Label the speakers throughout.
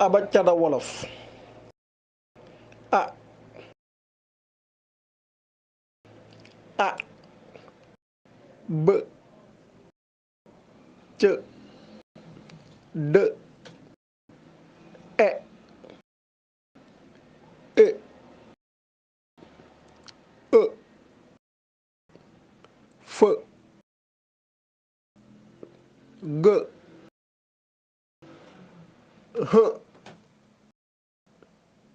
Speaker 1: abacada wolof a a b c d e e e f g h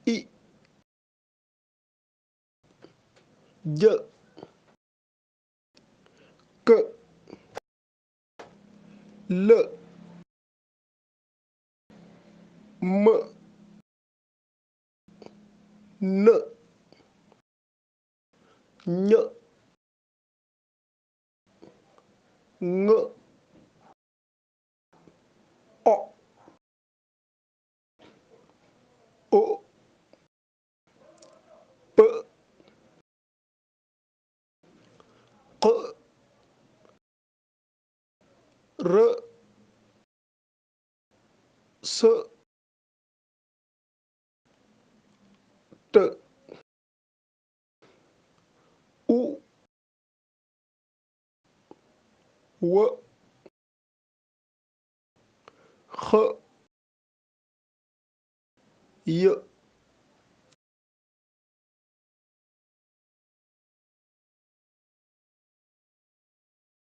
Speaker 1: i j k l m n ñ ng o o p q r s t u w x y